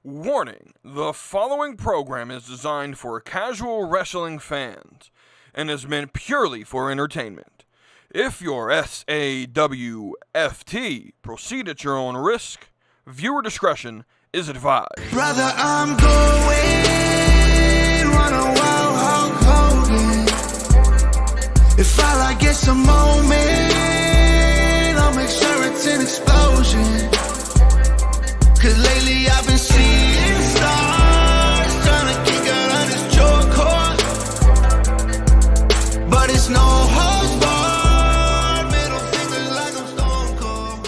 Warning, the following program is designed for casual wrestling fans and is meant purely for entertainment. If you're SAWFT, proceed at your own risk. Viewer discretion is advised. Brother, I'm going on a wild Hulk Hogan. If all I get's a moment, I'll make sure it's an explosion. Cause lately I've been seeing stars, trying to kick out on this joy cord. But it's no holds barred, middle fingers like I'm Stone Cold.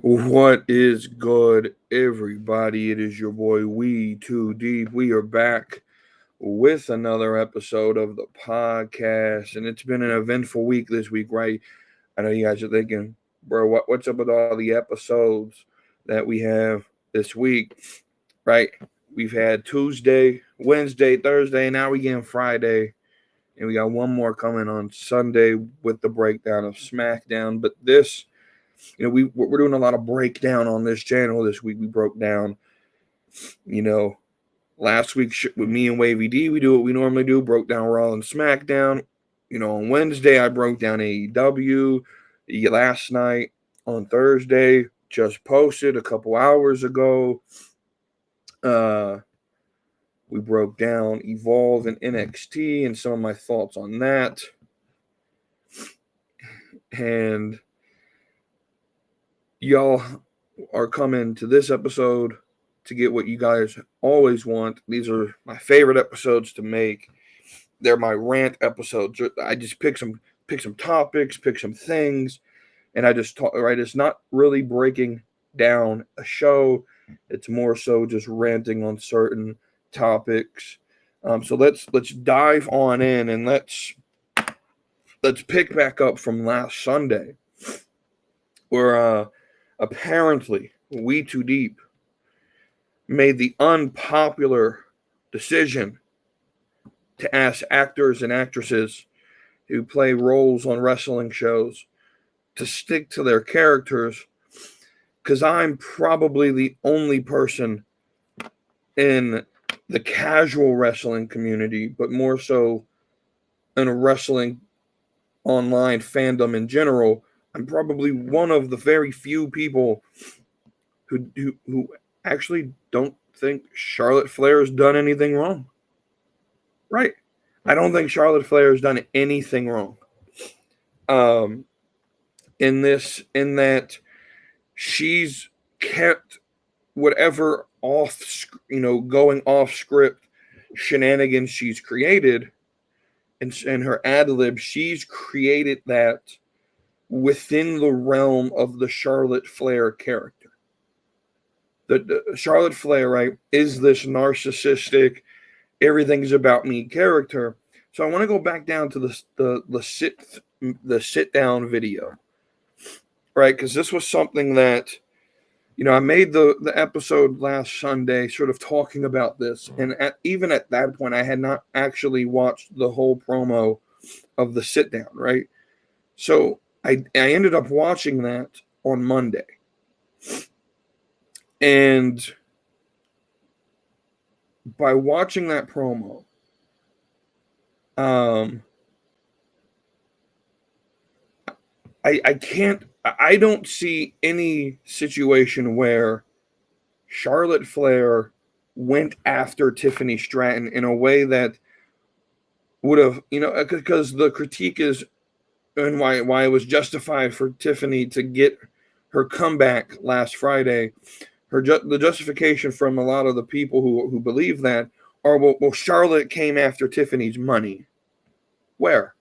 What is good, everybody? It is your boy WETOODEEP. We are back with another episode of the podcast, and it's been an eventful week this week, right? I know you guys are thinking, bro, what's up with all the episodes that we have this week, right? We've had Tuesday, Wednesday, Thursday, and now we get Friday, and we got one more coming on Sunday with the breakdown of SmackDown. But this, we're doing a lot of breakdown on this channel this week. We broke down, last week with me and Wavy D, we do what we normally do, broke down Raw and SmackDown. On Wednesday, I broke down AEW. Last night, on Thursday, just posted a couple hours ago. We broke down Evolve and NXT and some of my thoughts on that. And y'all are coming to this episode to get what you guys always want. These are my favorite episodes to make. They're my rant episodes. I just pick some topics, pick some things, and I just talk, right? It's not really breaking down a show. It's more so just ranting on certain topics. So let's dive on in, and let's pick back up from last Sunday, where apparently WETOODEEP made the unpopular decision to ask actors and actresses who play roles on wrestling shows to stick to their characters, because I'm probably the only person in the casual wrestling community, but more so in a wrestling online fandom in general. I'm probably one of the very few people who actually don't think Charlotte Flair has done anything wrong. Right? I don't think Charlotte Flair has done anything wrong. In that she's kept whatever going off script shenanigans she's created, and her ad lib, she's created that within the realm of the Charlotte Flair character. The Charlotte Flair, right, is this narcissistic, everything's about me character. So I want to go back down to the sit down video, right? Because this was something that, I made the episode last Sunday sort of talking about this. And even at that point, I had not actually watched the whole promo of the sit down, right? So I ended up watching that on Monday. And by watching that promo, I don't see any situation where Charlotte Flair went after Tiffany Stratton in a way that would have, because the critique is, and why it was justified for Tiffany to get her comeback last Friday. The justification from a lot of the people who believe that are, well, Charlotte came after Tiffany's money. Where?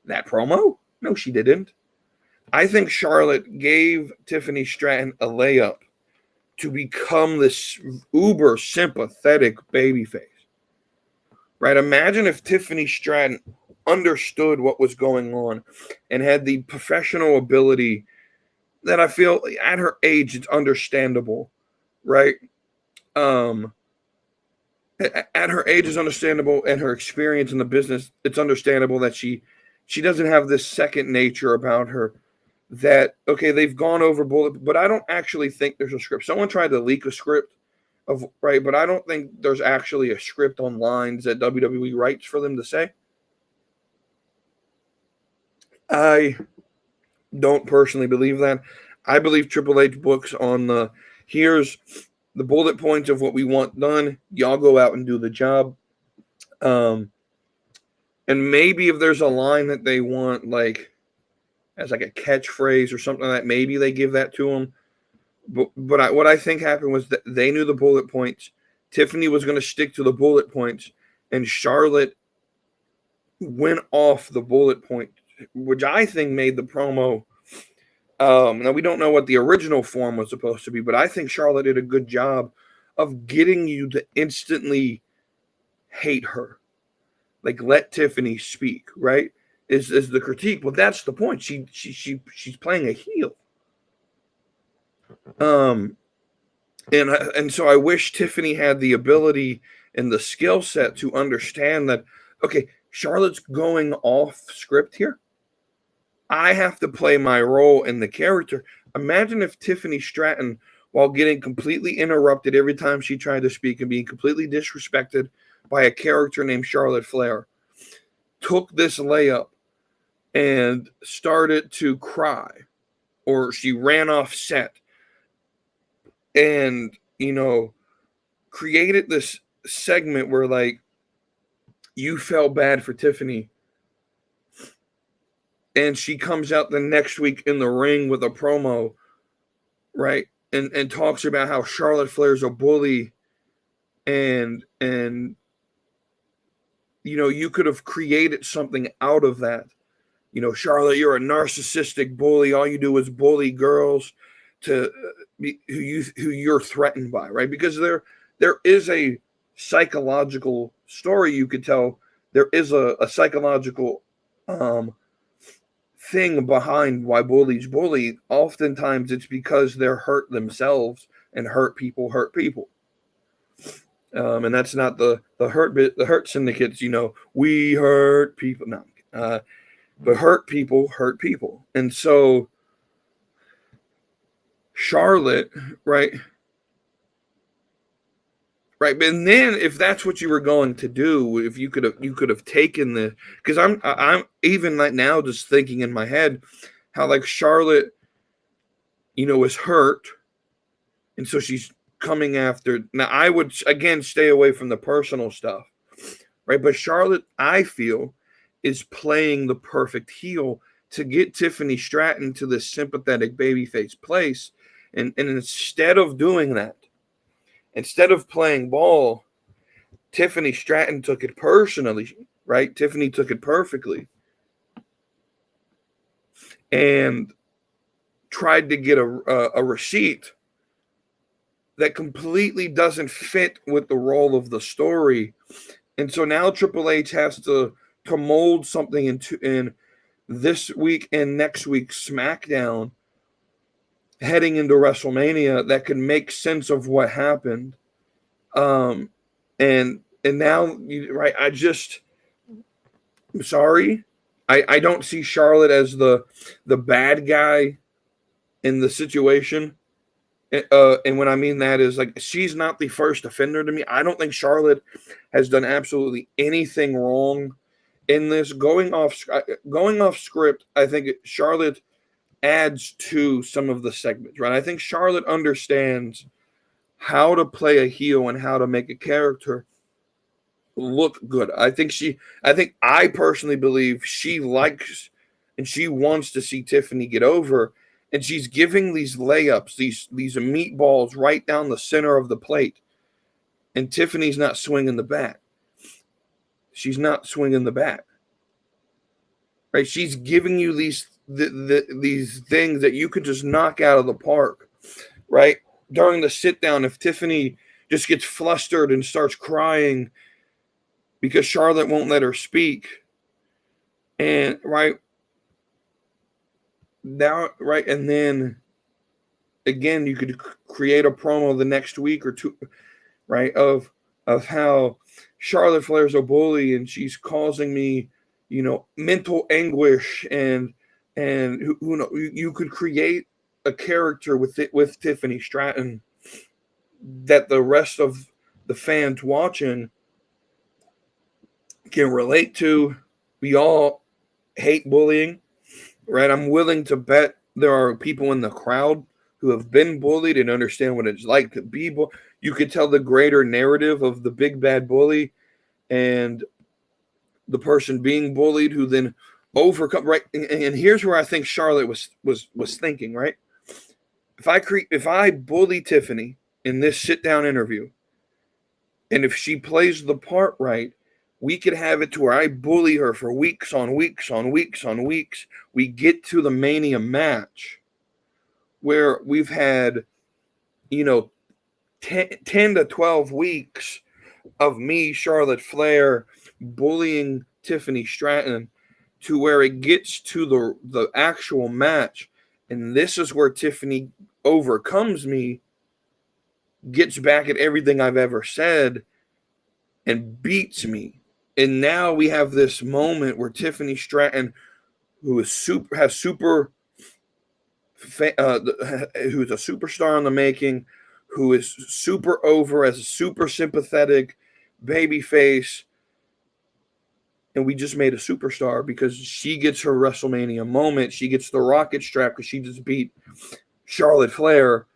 That promo? No, she didn't. I think Charlotte gave Tiffany Stratton a layup to become this uber sympathetic babyface. Right? Imagine if Tiffany Stratton understood what was going on and had the professional ability that I feel at her age it's understandable. Right? At her age is understandable, and her experience in the business, it's understandable that she doesn't have this second nature about her that, okay, they've gone over bullet, but I don't actually think there's a script. Someone tried to leak a script of, right, but I don't think there's actually a script on lines that WWE writes for them to say. I don't personally believe that. I believe Triple H books on here's the bullet points of what we want done. Y'all go out and do the job. And maybe if there's a line that they want, like as like a catchphrase or something like that, maybe they give that to them. But what I think happened was that they knew the bullet points. Tiffany was going to stick to the bullet points, and Charlotte went off the bullet point, which I think made the promo. Now, we don't know what the original form was supposed to be, but I think Charlotte did a good job of getting you to instantly hate her. Like, let Tiffany speak, right? Is the critique. Well, that's the point. She's playing a heel. And so I wish Tiffany had the ability and the skill set to understand that, okay, Charlotte's going off script here. I have to play my role in the character. Imagine if Tiffany Stratton, while getting completely interrupted every time she tried to speak and being completely disrespected by a character named Charlotte Flair, took this layup and started to cry, or she ran off set and, created this segment where, like, you felt bad for Tiffany, and she comes out the next week in the ring with a promo, right, and talks about how Charlotte Flair's a bully, and you could have created something out of that. Charlotte, you're a narcissistic bully. All you do is bully girls to who you're threatened by, right? Because there is a psychological story you could tell. There is a psychological thing behind why bullies bully. Oftentimes it's because they're hurt themselves, and hurt people hurt people. And that's not the hurt bit. The hurt syndicates, we hurt people. No, but hurt people hurt people. And so Charlotte, right. But then if that's what you were going to do, if you could have taken the, because I'm even right now just thinking in my head how, like, Charlotte, is hurt, and so she's coming after. Now, I would again stay away from the personal stuff, right? But Charlotte, I feel, is playing the perfect heel to get Tiffany Stratton to this sympathetic babyface place, and instead of doing that, instead of playing ball, Tiffany Stratton took it personally, right? Tiffany took it perfectly and tried to get a receipt that completely doesn't fit with the role of the story. And so now Triple H has to mold something in this week and next week's SmackDown heading into WrestleMania that can make sense of what happened. And now, right, I'm sorry. I don't see Charlotte as the bad guy in the situation. And what I mean that is, like, she's not the first offender to me. I don't think Charlotte has done absolutely anything wrong in this. Going off script, I think Charlotte adds to some of the segments, right? I think Charlotte understands how to play a heel and how to make a character look good. I personally believe she likes and she wants to see Tiffany get over, and she's giving these layups, these meatballs right down the center of the plate, and Tiffany's not swinging the bat. She's not swinging the bat, right? She's giving you these things that you could just knock out of the park, right? During the sit down, if Tiffany just gets flustered and starts crying because Charlotte won't let her speak, and and then again, you could create a promo the next week or two, right, of how Charlotte Flair's a bully and she's causing me, mental anguish, and And who know, you could create a character with Tiffany Stratton that the rest of the fans watching can relate to. We all hate bullying, right? I'm willing to bet there are people in the crowd who have been bullied and understand what it's like to be bullied. You could tell the greater narrative of the big bad bully and the person being bullied who then overcome, right? And here's where I think Charlotte was thinking, right? If I bully Tiffany in this sit down interview, and if she plays the part right, we could have it to where I bully her for weeks on weeks on weeks on weeks. We get to the Mania match where we've had, 10 to 12 weeks of me, Charlotte Flair, bullying Tiffany Stratton to where it gets to the actual match. And this is where Tiffany overcomes me, gets back at everything I've ever said, and beats me. And now we have this moment where Tiffany Stratton, who is who's a superstar in the making, who is super over as a super sympathetic babyface, and we just made a superstar because she gets her WrestleMania moment. She gets the rocket strap because she just beat Charlotte Flair.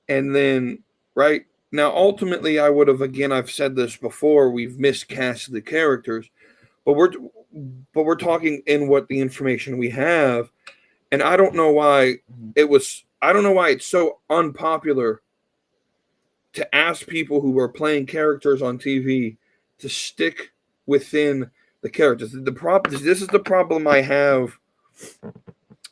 And then, right now, ultimately, I would have, again, I've said this before, we've miscast the characters, but we're talking in what the information we have. And I don't know why it's so unpopular to ask people who are playing characters on TV to stick within the characters. This is the problem I have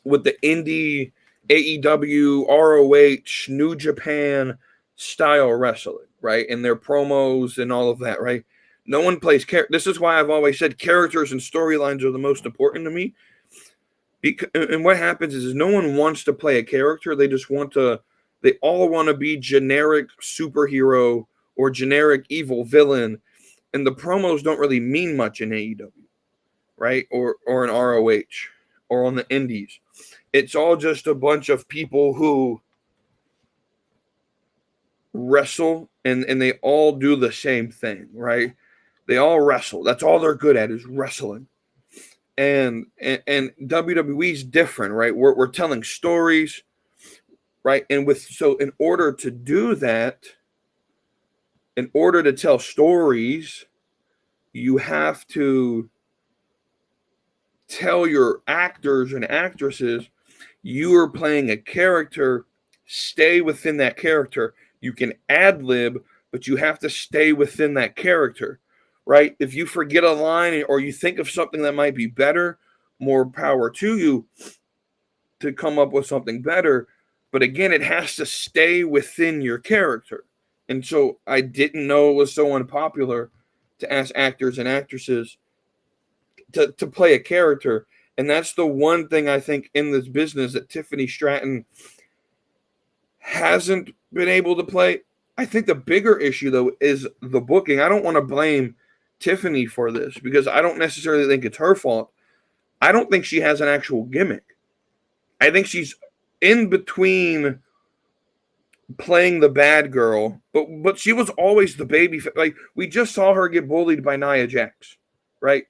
with the indie AEW, ROH, New Japan style wrestling, right? And their promos and all of that, right? No one plays This is why I've always said characters and storylines are the most important to me. And what happens is no one wants to play a character. They all want to be generic superhero or generic evil villain. And the promos don't really mean much in AEW, right? Or in ROH or on the indies. It's all just a bunch of people who wrestle and they all do the same thing, right? They all wrestle. That's all they're good at is wrestling. And WWE's different, right? We're telling stories, right? And in order to do that, in order to tell stories, you have to tell your actors and actresses you are playing a character, stay within that character. You can ad lib, but you have to stay within that character, right? If you forget a line or you think of something that might be better, more power to you to come up with something better. But again, it has to stay within your character. And so I didn't know it was so unpopular to ask actors and actresses to play a character. And that's the one thing I think in this business that Tiffany Stratton hasn't been able to play. I think the bigger issue, though, is the booking. I don't want to blame Tiffany for this because I don't necessarily think it's her fault. I don't think she has an actual gimmick. I think she's in between playing the bad girl, but she was always the baby. Like, we just saw her get bullied by Nia Jax, right?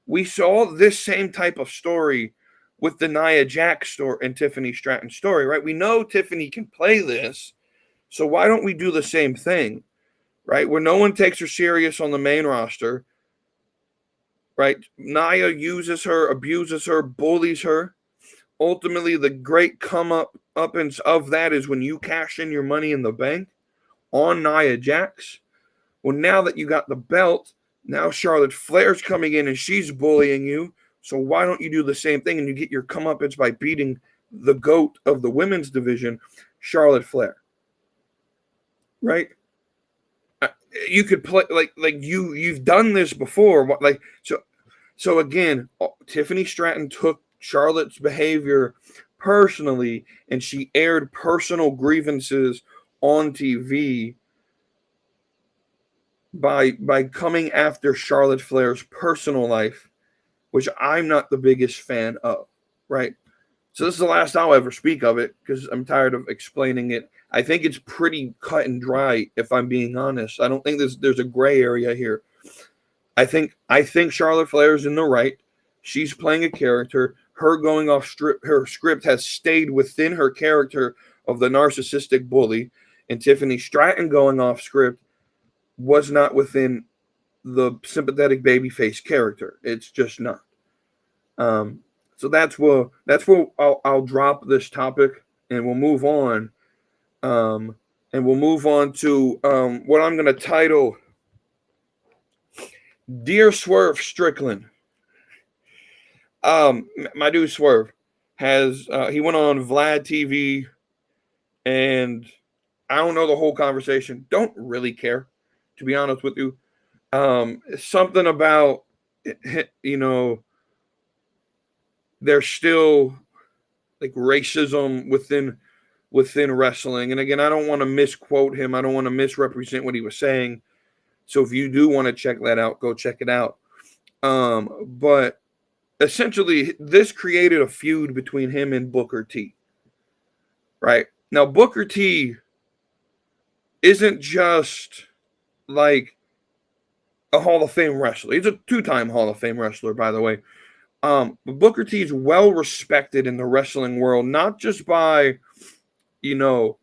We saw this same type of story with the Nia Jax story and Tiffany Stratton story, right? We know Tiffany can play this, so why don't we do the same thing, right? Where no one takes her serious on the main roster, right? Nia uses her, abuses her, bullies her. Ultimately, the great uppance of that is when you cash in your Money in the Bank on Nia Jax. Well, now that you got the belt, now Charlotte Flair's coming in and she's bullying you. So why don't you do the same thing and you get your comeuppance by beating the GOAT of the women's division, Charlotte Flair? Right? You could play like you've done this before. Like so again, Tiffany Stratton took Charlotte's behavior personally, and she aired personal grievances on TV by coming after Charlotte Flair's personal life which I'm not the biggest fan of, right? So this is the last I'll ever speak of it because I'm tired of explaining it. I think it's pretty cut and dry, if I'm being honest. I don't think there's a gray area here. I think Charlotte Flair is in the right. She's playing a character. Her going off her script has stayed within her character of the narcissistic bully, and Tiffany Stratton going off script was not within the sympathetic babyface character. It's just not. So that's where I'll drop this topic, and we'll move on. And we'll move on to what I'm going to title Dear Swerve Strickland. My dude Swerve has he went on Vlad TV, and I don't know the whole conversation. Don't really care, to be honest with you. Something about, you know, there's still like racism within wrestling. And again, I don't want to misquote him. I don't want to misrepresent what he was saying. So if you do want to check that out, go check it out. But essentially, this created a feud between him and Booker T. Right? Now, Booker T isn't just like a Hall of Fame wrestler. He's a 2-time Hall of Fame wrestler, by the way. But Booker T is well respected in the wrestling world, not just by, you know,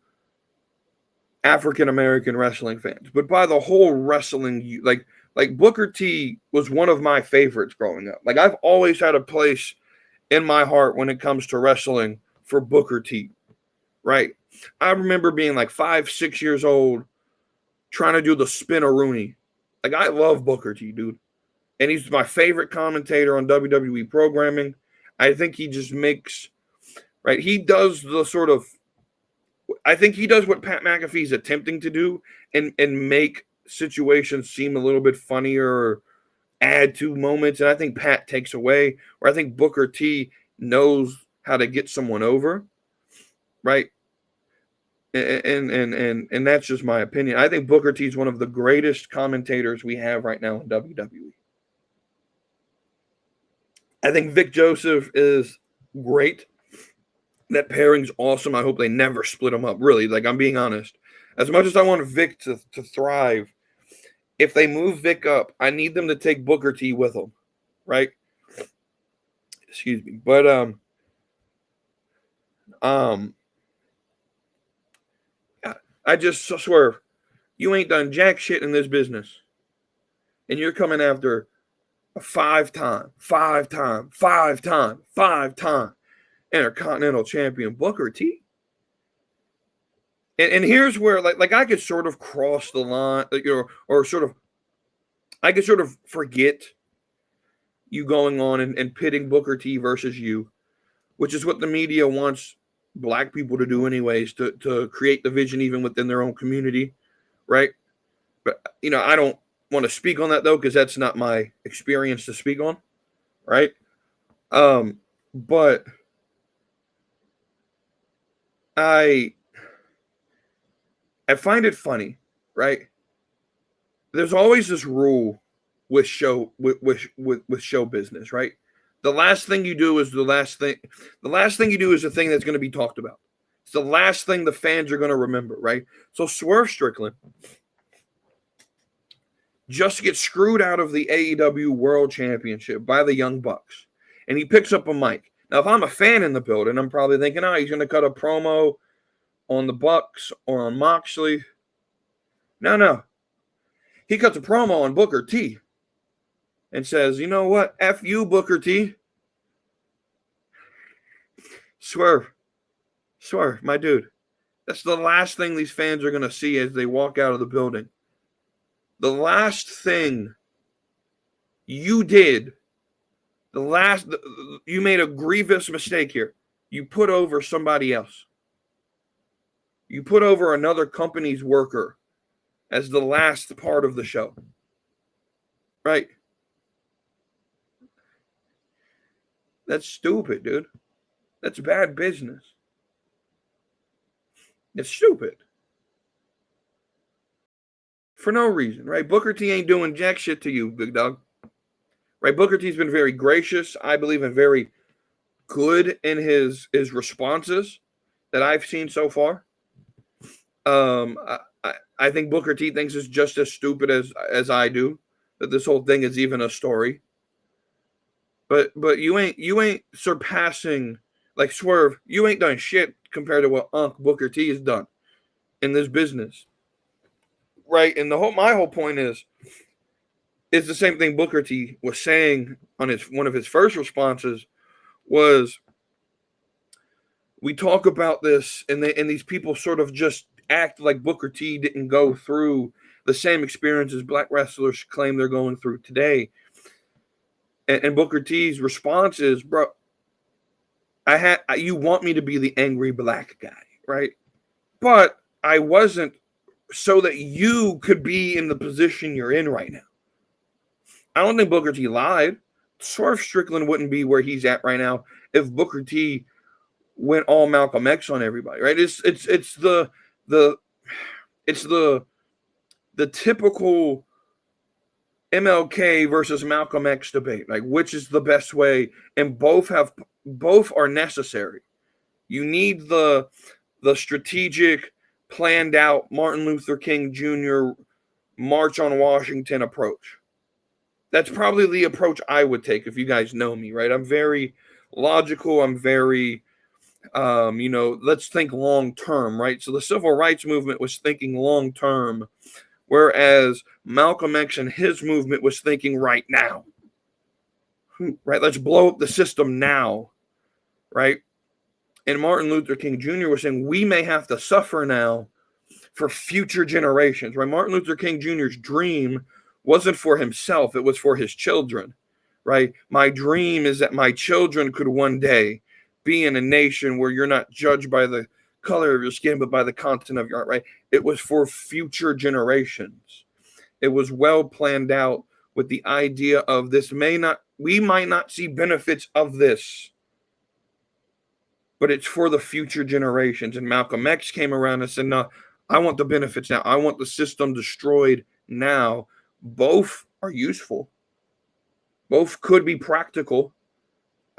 African American wrestling fans, but by the whole wrestling. Like Booker T was one of my favorites growing up. Like I've always had a place in my heart when it comes to wrestling for Booker T. Right? I remember being like 5, 6 years old, trying to do the spin-a-rooney. Like I love Booker T, dude. And he's my favorite commentator on WWE programming. I think he just makes, right? He does the sort of, I think he does what Pat McAfee's attempting to do and make situations seem a little bit funnier or add to moments. And I think Pat takes away, or I think Booker T knows how to get someone over, right? And that's just my opinion. I think Booker T is one of the greatest commentators we have right now in WWE. I think Vic Joseph is great. That pairing's awesome. I hope they never split them up. Really, like I'm being honest. As much as I want Vic to thrive, if they move Vic up, I need them to take Booker T with them, right? Excuse me, but I just swear, you ain't done jack shit in this business, and you're coming after a 5-time Intercontinental Champion Booker T. And here's where like I could sort of cross the line, or sort of I could sort of forget you going on and pitting Booker T versus you, which is what the media wants black people to do anyways, to create division even within their own community, right? But you know, I don't want to speak on that though, because that's not my experience to speak on, right? But I find it funny, right? There's always this rule with show business, right? The last thing you do is the last thing you do is the thing that's going to be talked about. It's the last thing the fans are going to remember, right? So Swerve Strickland just gets screwed out of the AEW World Championship by the Young Bucks, and he picks up a mic. Now, if I'm a fan in the building, I'm probably thinking, oh, he's going to cut a promo on the Bucks or on Moxley. No. He cuts a promo on Booker T and says, you know what? F you, Booker T. Swerve, my dude. That's the last thing these fans are going to see as they walk out of the building. The last thing you did, you made a grievous mistake here. You put over somebody else. You put over another company's worker as the last part of the show. Right? That's stupid, dude. That's bad business. It's stupid. For no reason, right? Booker T ain't doing jack shit to you, big dog. right? Booker T's been very gracious, I believe, and very good in his responses that I've seen so far. I think Booker T thinks it's just as stupid as I do, that this whole thing is even a story. But you ain't surpassing, like, Swerve. You ain't done shit compared to what Booker T has done in this business, right? And my whole point is the same thing Booker T was saying on one of his first responses was, we talk about this and these people sort of just act like Booker T didn't go through the same experiences black wrestlers claim they're going through today. And Booker T's response is, bro, you want me to be the angry black guy, right? But I wasn't, so that you could be in the position you're in right now. I don't think Booker T lied. Swerve Strickland wouldn't be where he's at right now if Booker T went all Malcolm X on everybody, right? It's the typical MLK versus Malcolm X debate, like which is the best way, and both are necessary. You need the strategic, planned out Martin Luther King Jr. March on Washington approach. That's probably the approach I would take if you guys know me, right? I'm very logical. I'm very, let's think long term, right? So the civil rights movement was thinking long term, whereas Malcolm X and his movement was thinking right now, right? Let's blow up the system now, right? And Martin Luther King Jr. was saying we may have to suffer now for future generations, right? Martin Luther King Jr.'s dream wasn't for himself, it was for his children, right? My dream is that my children could one day be in a nation where you're not judged by the color of your skin, but by the content of your art, right? It was for future generations. It was well planned out with the idea of we might not see benefits of this, but it's for the future generations. And Malcolm X came around and said, no, I want the benefits now. I want the system destroyed now. Both are useful. Both could be practical.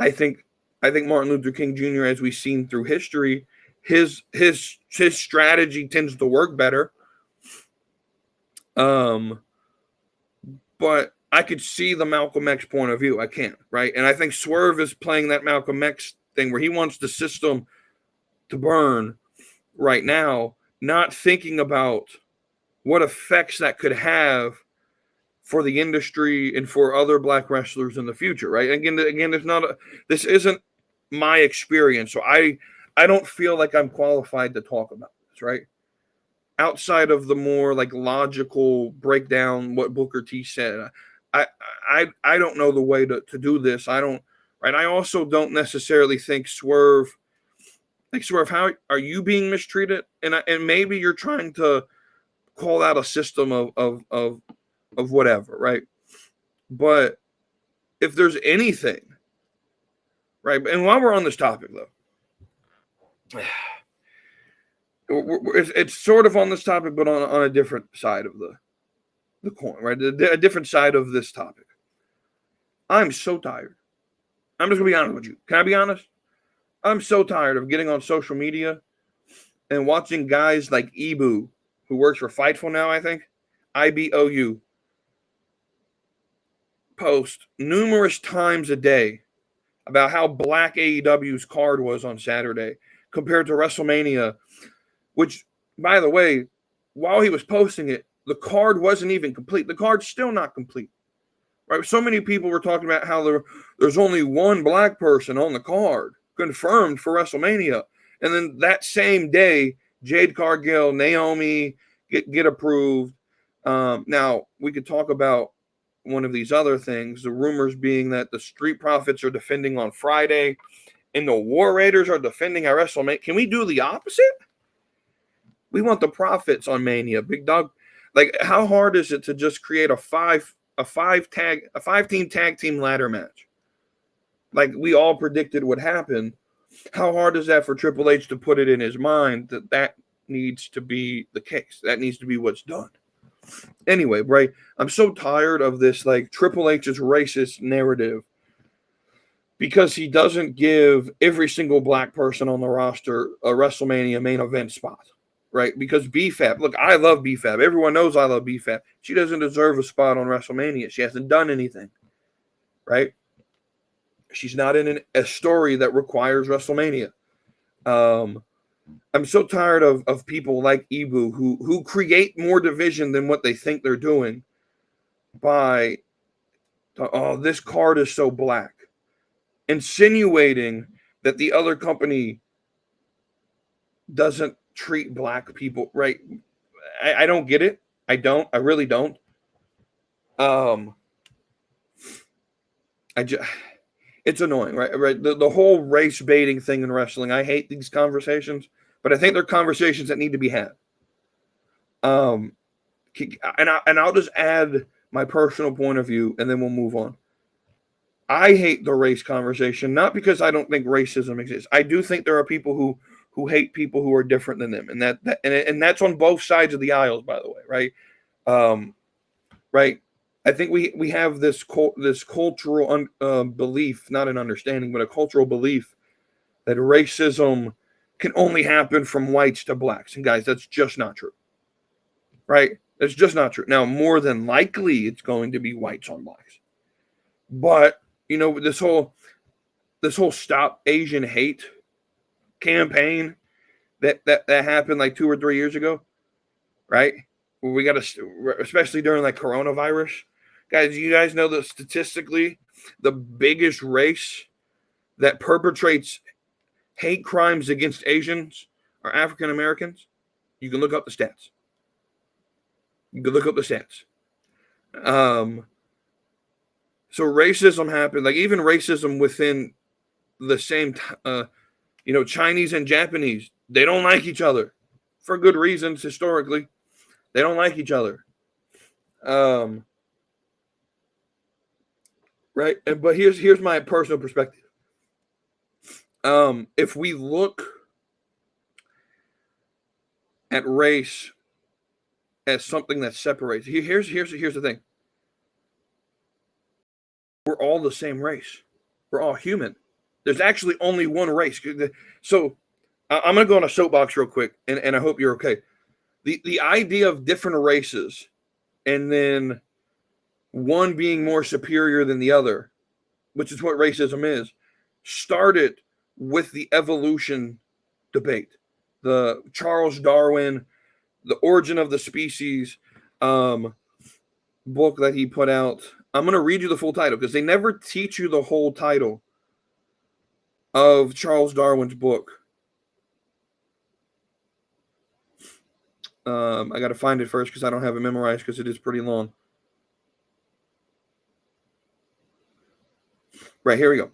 I think Martin Luther King Jr., as we've seen through history, his strategy tends to work better. But I could see the Malcolm X point of view. I can't, right? And I think Swerve is playing that Malcolm X thing where he wants the system to burn right now, not thinking about what effects that could have for the industry and for other black wrestlers in the future, right? Again, this isn't my experience, so I don't feel like I'm qualified to talk about this, right? Outside of the more like logical breakdown, what Booker T said, I don't know the way to do this. I don't, right? I also don't necessarily think Swerve, how are you being mistreated? And maybe you're trying to call out a system of whatever, right? But if there's anything, right? And while we're on this topic, though, it's sort of on this topic, but on a different side of the coin, right? A different side of this topic. I'm so tired. I'm just gonna be honest with you. Can I be honest? I'm so tired of getting on social media and watching guys like Ibu, who works for Fightful now, I think, IBOU, post numerous times a day about how black AEW's card was on Saturday compared to WrestleMania, which, by the way, while he was posting it, the card wasn't even complete. The card's still not complete, right? So many people were talking about how there's only one black person on the card confirmed for WrestleMania. And then that same day, Jade Cargill, Naomi get approved. Now, we could talk about one of these other things, the rumors being that the Street Profits are defending on Friday and the War Raiders are defending at WrestleMania. Can we do the opposite? We want the Profits on Mania. Big Dog, like, how hard is it to just create a five-team tag team ladder match? Like we all predicted would happen. How hard is that for Triple H to put it in his mind that needs to be the case? That needs to be what's done. Anyway, right, I'm so tired of this like Triple H's racist narrative because he doesn't give every single black person on the roster a WrestleMania main event spot, right? Because BFAB, look, I love BFAB. Everyone knows I love BFAB. She doesn't deserve a spot on WrestleMania. She hasn't done anything, right? She's not in a story that requires WrestleMania. I'm so tired of people like Ibu who create more division than what they think they're doing by, oh, this card is so black, insinuating that the other company doesn't treat black people right. I don't get it. I really don't. It's annoying, right? The whole race baiting thing in wrestling. I hate these conversations, but I think they're conversations that need to be had. And I'll just add my personal point of view, and then we'll move on. I hate the race conversation, not because I don't think racism exists. I do think there are people who hate people who are different than them, and that's on both sides of the aisles, by the way, right? Right. I think we have this cultural belief, not an understanding, but a cultural belief that racism can only happen from whites to blacks, and guys, that's just not true. Right? That's just not true. Now, more than likely, it's going to be whites on blacks, but you know, this whole Stop Asian Hate campaign that happened like 2 or 3 years ago, right? We got to, especially during like coronavirus, guys. You guys know that statistically, the biggest race that perpetrates hate crimes against Asians are African Americans. You can look up the stats. So racism happened, like even racism within the same, Chinese and Japanese, they don't like each other for good reasons. Historically, they don't like each other. Right. But here's my personal perspective. If we look at race as something that separates, here's the thing. We're all the same race. We're all human. There's actually only one race. So I'm going to go on a soapbox real quick, and I hope you're okay. The idea of different races and then one being more superior than the other, which is what racism is, started with the evolution debate. The Charles Darwin, The Origin of the Species book that he put out. I'm going to read you the full title because they never teach you the whole title of Charles Darwin's book. I got to find it first because I don't have it memorized because it is pretty long. Right, here we go.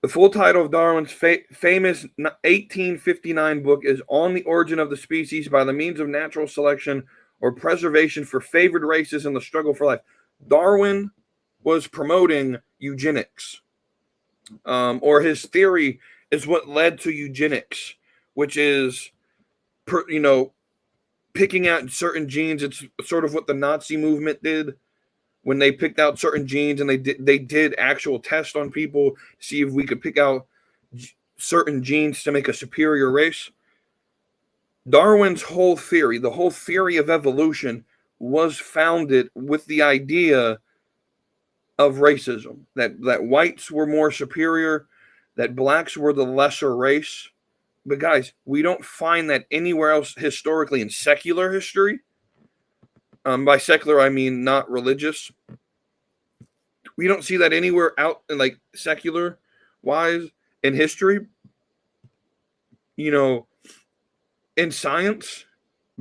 The full title of Darwin's famous 1859 book is On the Origin of the Species by the Means of Natural Selection or Preservation for Favored Races in the Struggle for Life. Darwin was promoting eugenics, or his theory is what led to eugenics, which is, picking out certain genes. It's sort of what the Nazi movement did when they picked out certain genes, and they did actual tests on people to see if we could pick out certain genes to make a superior race. Darwin's whole theory, the whole theory of evolution, was founded with the idea of racism, that whites were more superior, that blacks were the lesser race. But guys, we don't find that anywhere else historically in secular history. By secular, I mean not religious. We don't see that anywhere out in like secular wise in history. In science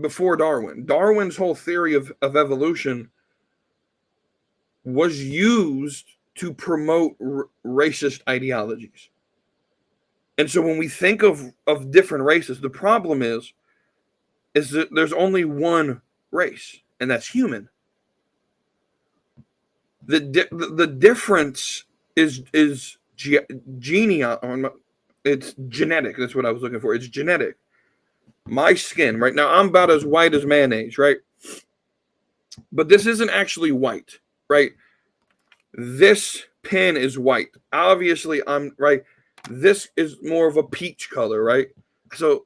before Darwin. Darwin's whole theory of evolution was used to promote racist ideologies. And so when we think of different races, the problem is that there's only one race, and that's human. The difference is it's genetic. That's what I was looking for. It's genetic. My skin right now, I'm about as white as mayonnaise, right? But this isn't actually white, right? This pin is white. Obviously, I'm right. This is more of a peach color, right? So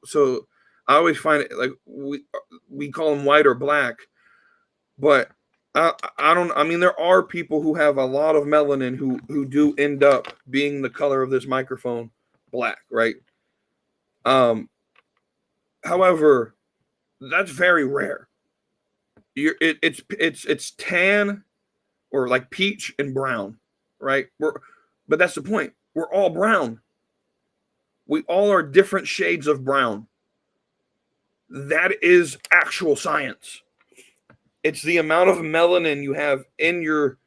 I always find it like we call them white or black, but I don't. I mean, there are people who have a lot of melanin who do end up being the color of this microphone, black, right? However, that's very rare. It's tan or like peach and brown, right? But that's the point. We're all brown. We all are different shades of brown. That is actual science. It's the amount of melanin you have in your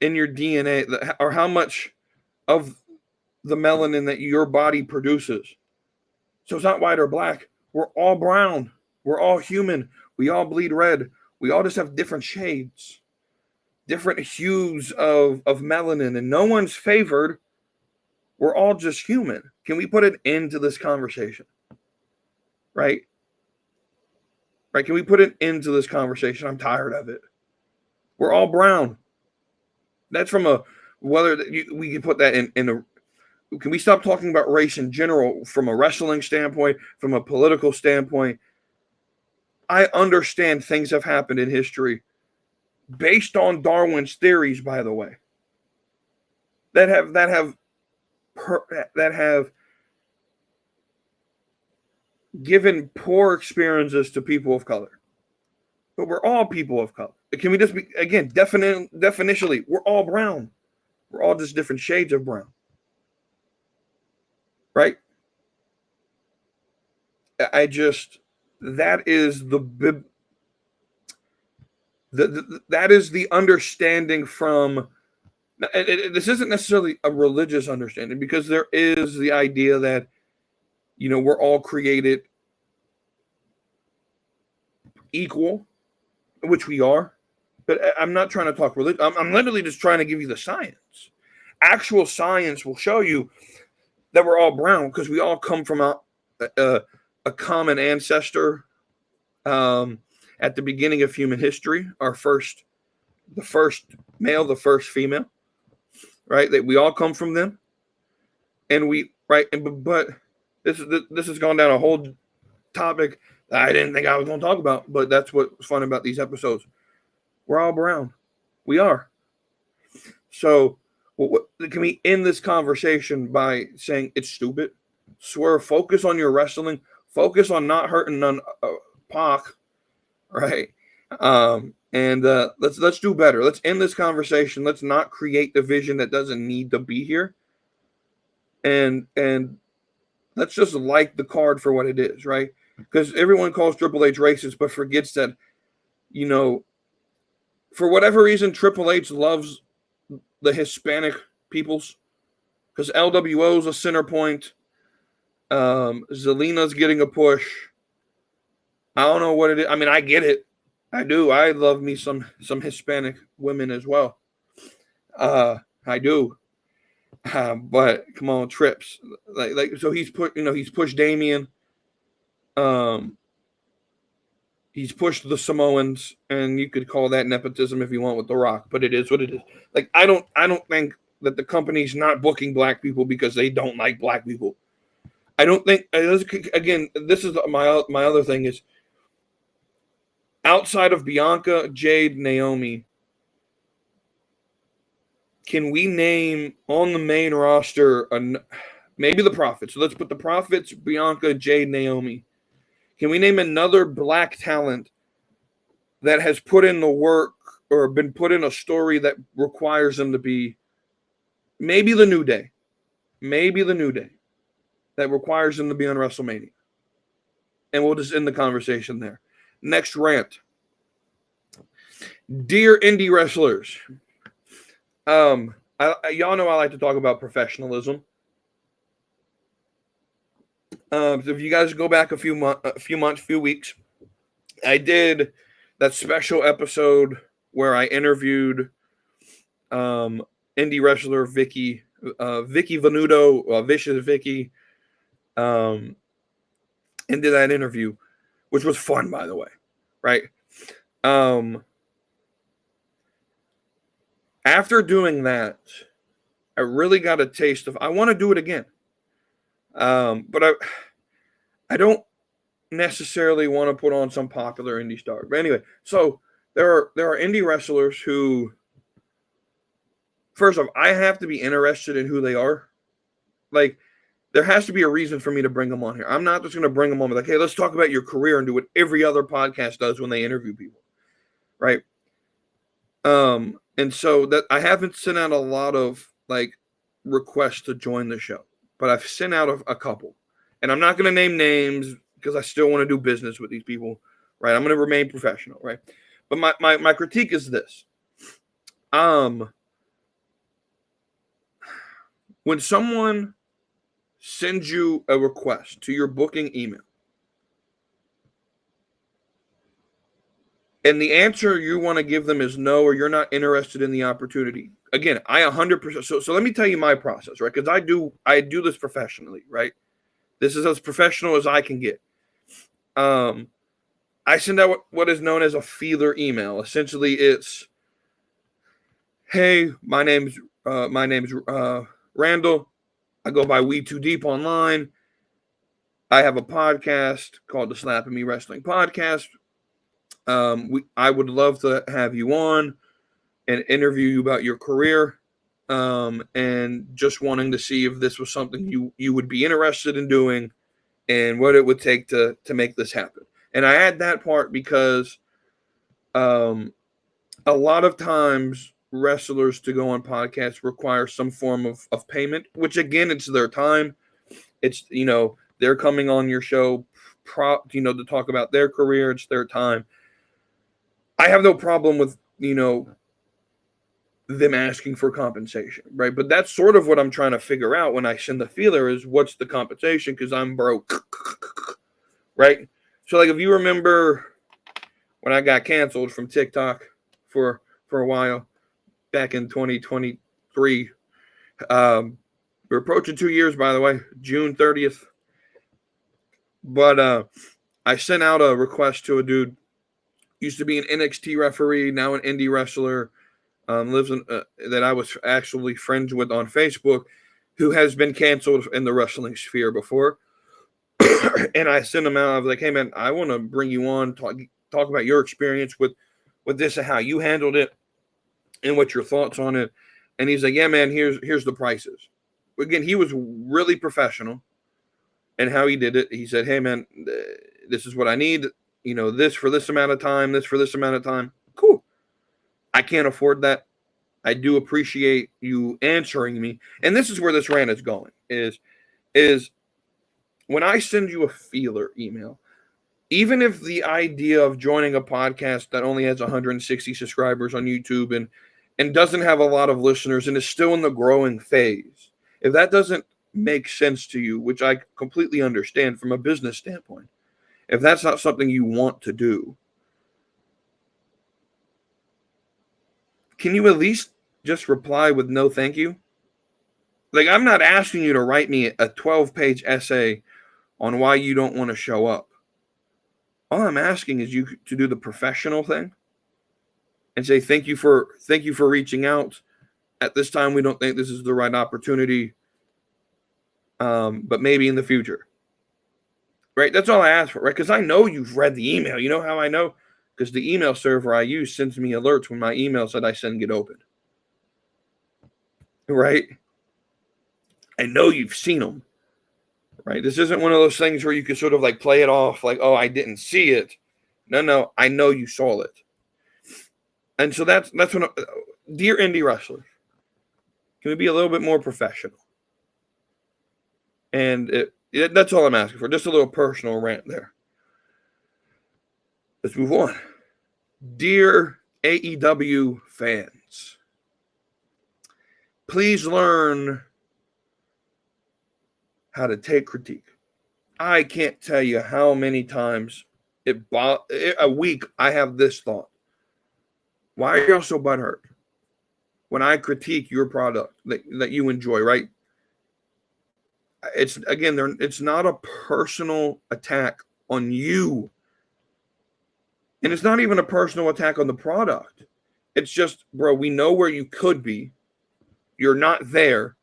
DNA, or how much of the melanin that your body produces. So it's not white or black. We're all brown. We're all human. We all bleed red. We all just have different shades, different hues of melanin, and no one's favored. We're all just human. Can we put an end to this conversation? Right? Right? Can we put an end to this conversation? I'm tired of it. We're all brown. That's from a whether we can put that in a. Can we stop talking about race in general from a wrestling standpoint, from a political standpoint? I understand things have happened in history based on Darwin's theories, by the way, that have given poor experiences to people of color. But we're all people of color. Can we just be, again, definitionally, we're all brown. We're all just different shades of brown. Right? That is that is the understanding from, this isn't necessarily a religious understanding, because there is the idea that, we're all created equal, which we are. But I'm not trying to talk religion. I'm literally just trying to give you the science. Actual science will show you that we're all brown because we all come from a common ancestor at the beginning of human history. The first male, the first female, right? That we all come from them, and but this has gone down a whole topic that I didn't think I was going to talk about. But that's what's fun about these episodes. We're all brown. We are. So, can we end this conversation by saying it's stupid? Swerve, focus on your wrestling. Focus on not hurting none Pac, right? And let's do better. Let's end this conversation. Let's not create division that doesn't need to be here. And let's just like the card for what it is, right? Because everyone calls Triple H racist, but forgets that, for whatever reason, Triple H loves the Hispanic peoples, because LWO is a center point. Zelina's getting a push. I don't know what it is. I mean, I get it. I do. I love me some Hispanic women as well. I do. But come on, Trips. So he's pushed Damien. He's pushed the Samoans, and you could call that nepotism if you want with The Rock, but it is what it is. Like, I don't think that the company's not booking black people because they don't like black people. I don't think, again, this is my other thing is, outside of Bianca, Jade, Naomi, can we name on the main roster maybe the Profits? So let's put the Profits, Bianca, Jade, Naomi. Can we name another black talent that has put in the work or been put in a story that requires them to be maybe the New Day that requires them to be on WrestleMania? And we'll just end the conversation there. Next rant. Dear indie wrestlers, y'all know I like to talk about professionalism. So if you guys go back a few weeks, I did that special episode where I interviewed indie wrestler Vicky Venuto, Vicious Vicky, and did that interview, which was fun, by the way, right? After doing that, I really got a taste of, I want to do it again. But I don't necessarily want to put on some popular indie star. But anyway, so there are indie wrestlers who, first off, I have to be interested in who they are. Like, there has to be a reason for me to bring them on here. I'm not just going to bring them on like, hey, let's talk about your career and do what every other podcast does when they interview people, right? And so that I haven't sent out a lot of like requests to join the show, but I've sent out a couple, and I'm not going to name names because I still want to do business with these people, right? I'm going to remain professional, right? But my critique is this: when someone sends you a request to your booking email, and the answer you want to give them is no, or you're not interested in the opportunity. Again, I 100%. So let me tell you my process, right? Because I do this professionally, right? This is as professional as I can get. I send out what is known as a feeler email. Essentially, it's, hey, my name's Randall. I go by WETOODEEP online. I have a podcast called the Slapping Me Wrestling Podcast. I would love to have you on and interview you about your career, and just wanting to see if this was something you would be interested in doing and what it would take to make this happen. And I add that part because a lot of times wrestlers to go on podcasts require some form of payment, which again, it's their time. It's, they're coming on your show, to talk about their career. It's their time. I have no problem with, them asking for compensation, right? But that's sort of what I'm trying to figure out when I send the feeler is what's the compensation, because I'm broke, right? So like if you remember when I got canceled from TikTok for a while back in 2023, we're approaching 2 years, by the way, June 30th. But I sent out a request to a dude, used to be an NXT referee, now an indie wrestler, lives in that I was actually friends with on Facebook, who has been canceled in the wrestling sphere before. And I sent him out. I was like, hey man, I want to bring you on, talk about your experience with this and how you handled it and what your thoughts on it. And he's like, yeah man, here's the prices. Again, he was really professional and how he did it. He said, hey man, this is what I need, this for this amount of time, this for this amount of time. Cool. I can't afford that. I do appreciate you answering me. And this is where this rant is going, is when I send you a feeler email, even if the idea of joining a podcast that only has 160 subscribers on YouTube and doesn't have a lot of listeners and is still in the growing phase, if that doesn't make sense to you, which I completely understand from a business standpoint, if that's not something you want to do, can you at least just reply with no thank you? Like, I'm not asking you to write me a 12-page essay on why you don't want to show up. All I'm asking is you to do the professional thing and say thank you for reaching out. At this time, we don't think this is the right opportunity, but maybe in the future. Right? That's all I ask for, right? Because I know you've read the email. You know how I know? Because the email server I use sends me alerts when my emails that I send get opened. Right? I know you've seen them. Right? This isn't one of those things where you can sort of like play it off like, oh, I didn't see it. No, I know you saw it. And so that's what, dear indie wrestlers, can we be a little bit more professional? And that's all I'm asking for. Just a little personal rant there. Let's move on. Dear AEW fans, please learn how to take critique. I can't tell you how many times a week I have this thought. Why are y'all so butthurt when I critique your product that you enjoy, right? It's not a personal attack on you. And it's not even a personal attack on the product. It's just, bro, we know where you could be. You're not there,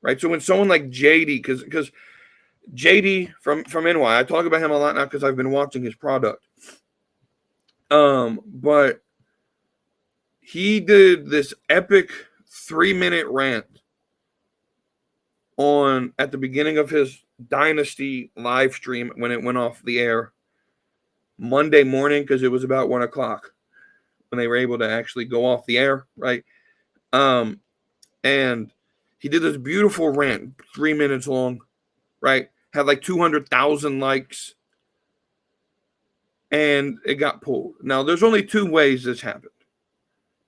right? So when someone like JD, because JD from NY, I talk about him a lot now because I've been watching his product. But he did this epic 3-minute rant at the beginning of his Dynasty live stream when it went off the air Monday morning, because it was about 1 o'clock when they were able to actually go off the air, right? And he did this beautiful rant, 3 minutes long, right? Had like 200,000 likes, and it got pulled. Now, there's only two ways this happened.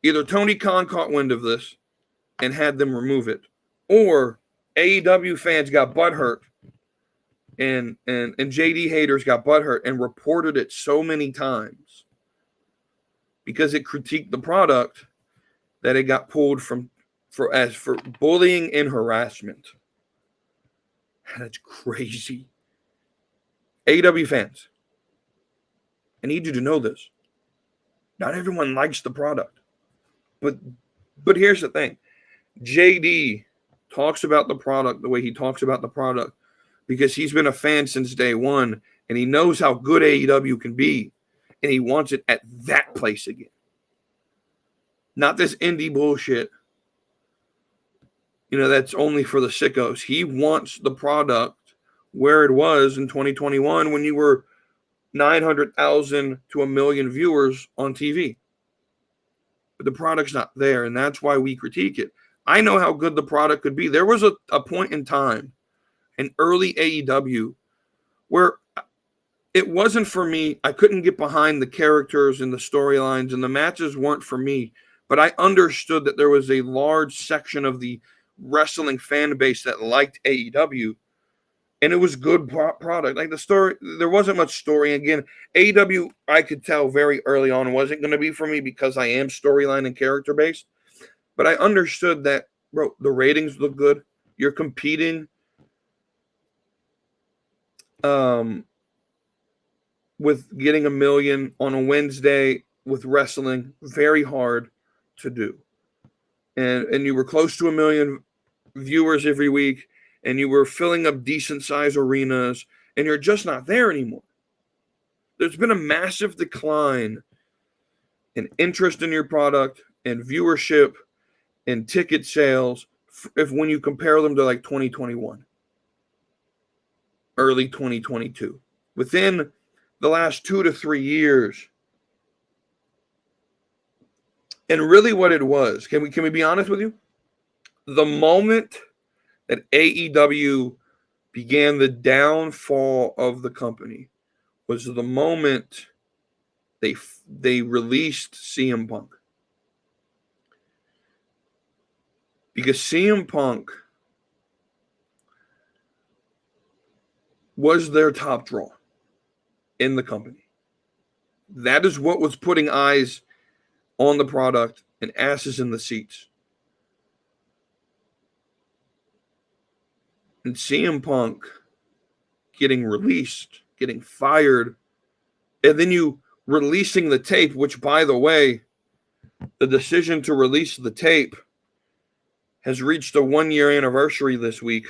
Either Tony Khan caught wind of this and had them remove it, or AEW fans got butthurt and JD haters got butthurt and reported it so many times because it critiqued the product that it got pulled for bullying and harassment. That's crazy. AEW fans, I need you to know this. Not everyone likes the product. But here's the thing. JD talks about the product the way he talks about the product because he's been a fan since day one, and he knows how good AEW can be, and he wants it at that place again. Not this indie bullshit, that's only for the sickos. He wants the product where it was in 2021 when you were 900,000 to 1 million viewers on TV. But the product's not there, and that's why we critique it. I know how good the product could be. There was a point in time in early AEW where it wasn't for me. I couldn't get behind the characters and the storylines, and the matches weren't for me. But I understood that there was a large section of the wrestling fan base that liked AEW, and it was good product. Like the story, there wasn't much story. Again, AEW, I could tell very early on, wasn't going to be for me because I am storyline and character based. But I understood that, bro, the ratings look good. You're competing with getting 1 million on a Wednesday with wrestling, very hard to do. And you were close to 1 million viewers every week, and you were filling up decent size arenas, and you're just not there anymore. There's been a massive decline in interest in your product and viewership and ticket sales when you compare them to like 2021, early 2022. Within the last 2 to 3 years. And really what it was, can we be honest with you? The moment that AEW began the downfall of the company was the moment they released CM Punk. Because CM Punk was their top draw in the company. That is what was putting eyes on the product and asses in the seats. And CM Punk getting released, getting fired, and then you releasing the tape, which, by the way, the decision to release the tape has reached a 1-year anniversary this week.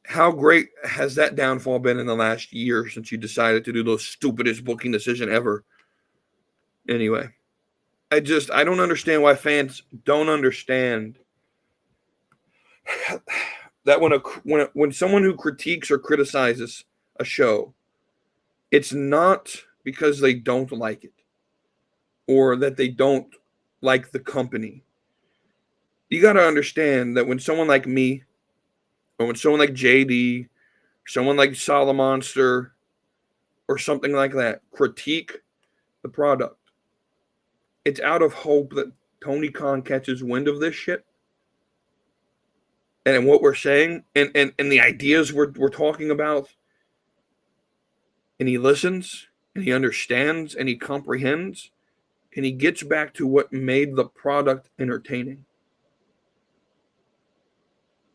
How great has that downfall been in the last year since you decided to do the stupidest booking decision ever? Anyway, I don't understand why fans don't understand that when someone who critiques or criticizes a show, it's not because they don't like it or that they don't like the company. You got to understand that when someone like me, or when someone like JD, or someone like Solomonster, or something like that, critique the product, it's out of hope that Tony Khan catches wind of this shit and what we're saying and the ideas we're talking about, and he listens and he understands and he comprehends and he gets back to what made the product entertaining.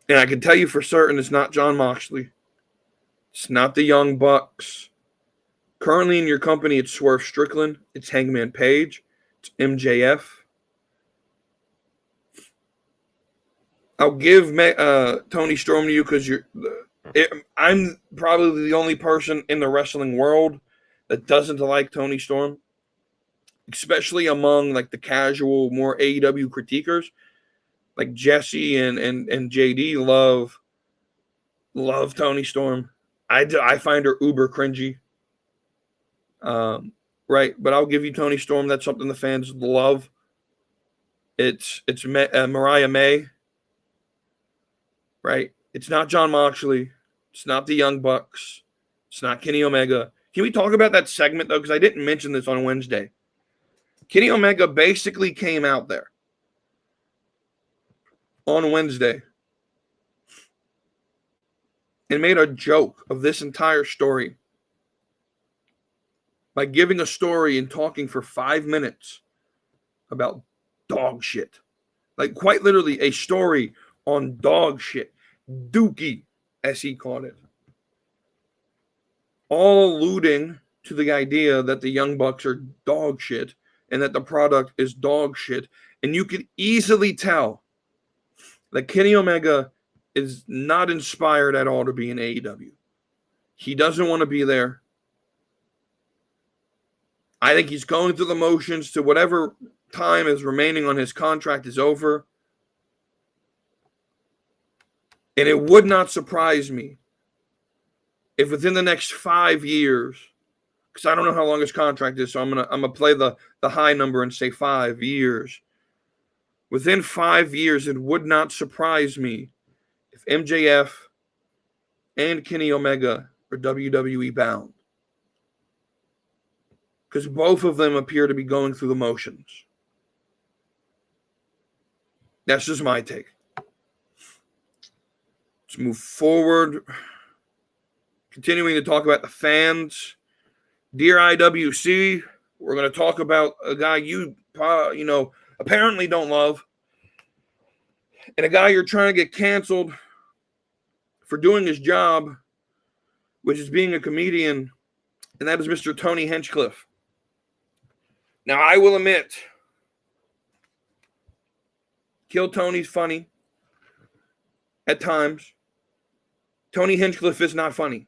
And I can tell you for certain it's not Jon Moxley. It's not the Young Bucks. Currently in your company, it's Swerve Strickland, it's Hangman Page, it's MJF. I'll give Tony Storm to you because I'm probably the only person in the wrestling world that doesn't like Tony Storm, especially among like the casual, more AEW critiquers. Like Jesse and JD love Tony Storm. I find her uber cringy. Right, but I'll give you Tony Storm. That's something the fans love. It's Mariah May. Right? It's not John Moxley. It's not the Young Bucks. It's not Kenny Omega. Can we talk about that segment, though? Because I didn't mention this on Wednesday. Kenny Omega basically came out there on Wednesday and made a joke of this entire story by giving a story and talking for 5 minutes about dog shit. Like, quite literally, a story on dog shit. Dookie, as he called it. All alluding to the idea that the Young Bucks are dog shit and that the product is dog shit. And you could easily tell that Kenny Omega is not inspired at all to be in AEW. He doesn't want to be there. I think he's going through the motions to whatever time is remaining on his contract is over. And it would not surprise me if within the next 5 years, because I don't know how long his contract is, so I'm gonna play the high number and say 5 years. Within 5 years, it would not surprise me if MJF and Kenny Omega are WWE bound. Because both of them appear to be going through the motions. That's just my take. Let's move forward. Continuing to talk about the fans. Dear IWC, we're going to talk about a guy you apparently don't love. And a guy you're trying to get canceled for doing his job, which is being a comedian, and that is Mr. Tony Hinchcliff. Now, I will admit, Kill Tony's funny at times. Tony Hinchcliff is not funny.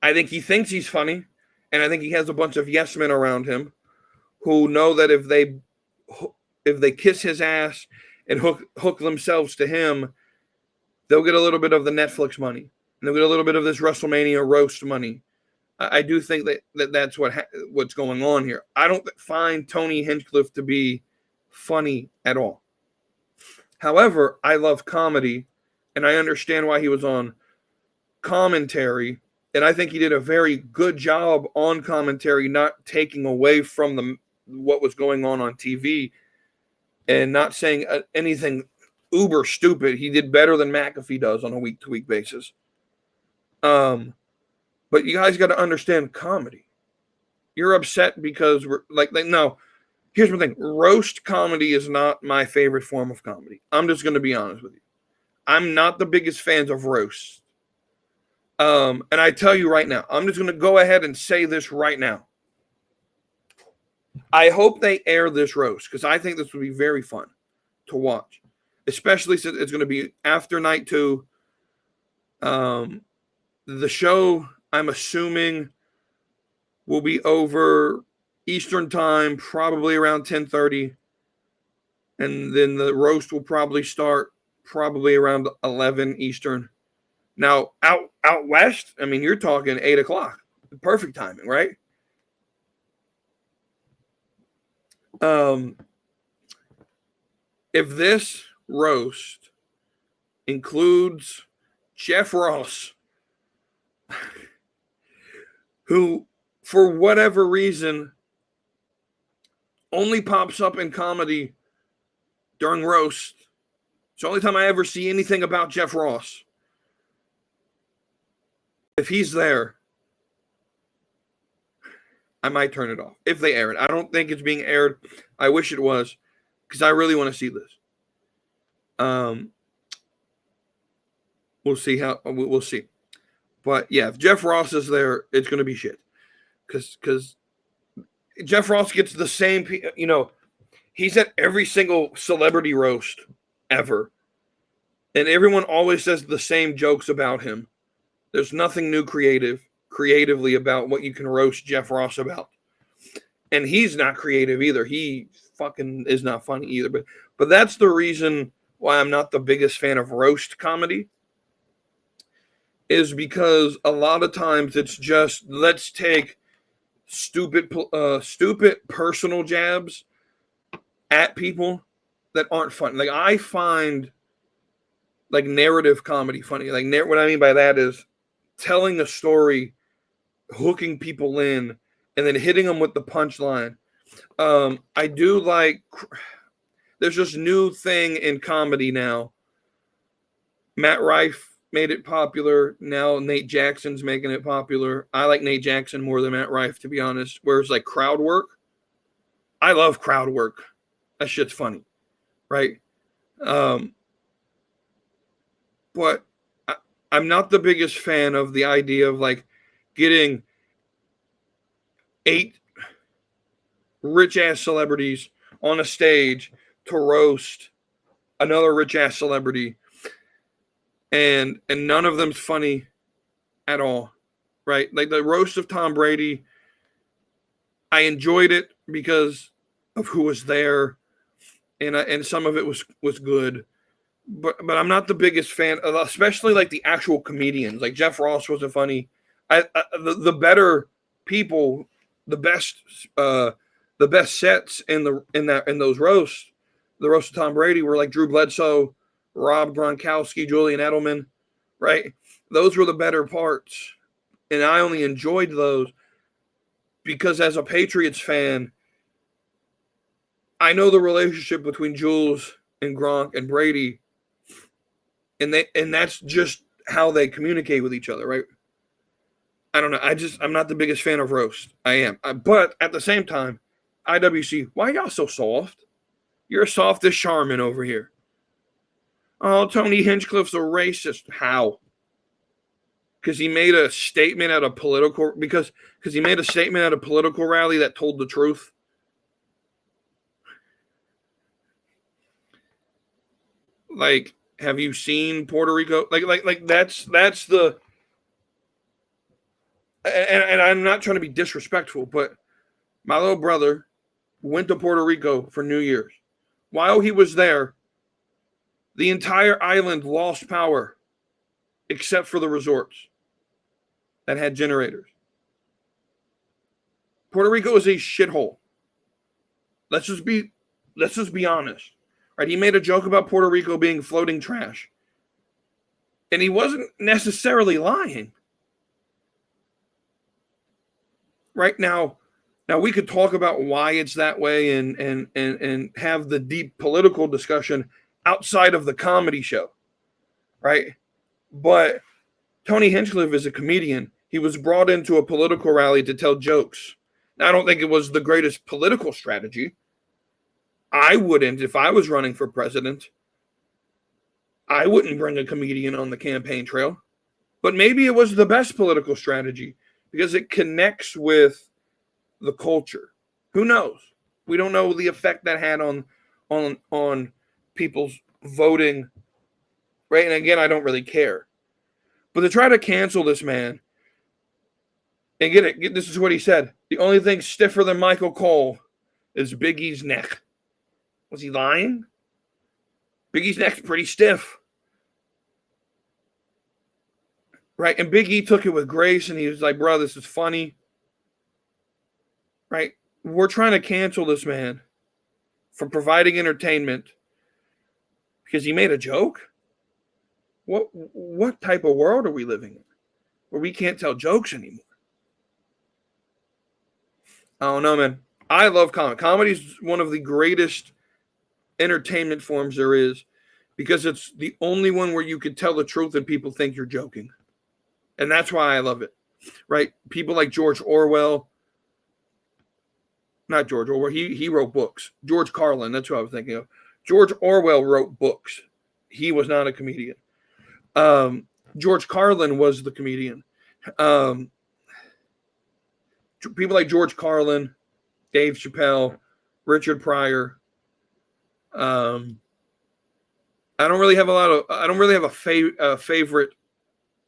I think he thinks he's funny, and I think he has a bunch of yes men around him who know that if they kiss his ass and hook themselves to him, they'll get a little bit of the Netflix money, and they'll get a little bit of this WrestleMania roast money. I do think that's what's going on here. I don't find Tony Hinchcliff to be funny at all. However, I love comedy, and I understand why he was on commentary, and I think he did a very good job on commentary, not taking away from what was going on TV and not saying anything uber stupid. He did better than McAfee does on a week-to-week basis. But you guys got to understand comedy. You're upset because we're no. Here's the thing. Roast comedy is not my favorite form of comedy. I'm just going to be honest with you. I'm not the biggest fan of roasts. And I tell you right now, I'm just going to go ahead and say this right now. I hope they air this roast because I think this would be very fun to watch, especially since it's going to be after night 2. The show, I'm assuming, will be over Eastern time, probably around 10:30. And then the roast will probably start probably around 11 Eastern. Now, out west, I mean, you're talking 8 o'clock. Perfect timing, right? If this roast includes Jeff Ross, who, for whatever reason, only pops up in comedy during roast. It's the only time I ever see anything about Jeff Ross. If he's there, I might turn it off if they air it. I don't think it's being aired. I wish it was because I really want to see this. We'll see. But yeah, if Jeff Ross is there, it's going to be shit. because Jeff Ross gets the same, he's at every single celebrity roast ever. And everyone always says the same jokes about him. There's nothing new creatively about what you can roast Jeff Ross about. And he's not creative either. He fucking is not funny either. But that's the reason why I'm not the biggest fan of roast comedy, is because a lot of times it's just, let's take stupid personal jabs at people that aren't funny. Like, I find like narrative comedy funny. Like, what I mean by that is telling a story, hooking people in, and then hitting them with the punchline. I do like, there's this new thing in comedy now. Matt Rife made it popular. Now Nate Jackson's making it popular. I like Nate Jackson more than Matt Rife, to be honest. Whereas like crowd work, I love crowd work. That shit's funny, right? But I'm not the biggest fan of the idea of like getting 8 rich ass celebrities on a stage to roast another rich ass celebrity, and none of them's funny at all, right? Like the roast of Tom Brady, I enjoyed it because of who was there, and some of it was good. But I'm not the biggest fan of, especially like the actual comedians. Like Jeff Ross wasn't funny. The better people, the best sets in those roasts, the roast of Tom Brady, were like Drew Bledsoe, Rob Gronkowski, Julian Edelman, right? Those were the better parts, and I only enjoyed those because as a Patriots fan, I know the relationship between Jules and Gronk and Brady. And that's just how they communicate with each other, right? I don't know. I'm not the biggest fan of roast. I am. But at the same time, IWC, why y'all so soft? You're soft as Charmin over here. Oh, Tony Hinchcliff's a racist. How? Because he made a statement at a political rally that told the truth. Like, have you seen Puerto Rico? Like that's the, and I'm not trying to be disrespectful, but my little brother went to Puerto Rico for New Year's. While he was there, the entire island lost power except for the resorts that had generators. Puerto Rico is a shithole. Let's just be honest. Right, he made a joke about Puerto Rico being floating trash. And he wasn't necessarily lying. Right now we could talk about why it's that way and have the deep political discussion outside of the comedy show. Right? But Tony Hinchcliff is a comedian. He was brought into a political rally to tell jokes. Now, I don't think it was the greatest political strategy. I wouldn't, if I was running for president, I wouldn't bring a comedian on the campaign trail. But maybe it was the best political strategy because it connects with the culture. Who knows? We don't know the effect that had on people's voting. Right? And again, I don't really care. But to try to cancel this man, and this is what he said. The only thing stiffer than Michael Cole is Big E's neck. Was he lying? Big E's neck's pretty stiff. Right? And Big E took it with grace, and he was like, bro, this is funny. Right? We're trying to cancel this man from providing entertainment because he made a joke? What type of world are we living in where we can't tell jokes anymore? I don't know, man. I love comedy. Comedy is one of the greatest entertainment forms there is because it's the only one where you can tell the truth and people think you're joking. And that's why I love it, right? People like George Orwell, not George Orwell, he wrote books. George Carlin, that's who I was thinking of. George Orwell wrote books. He was not a comedian. George Carlin was the comedian. people like George Carlin, Dave Chappelle, Richard Pryor. I don't really have a favorite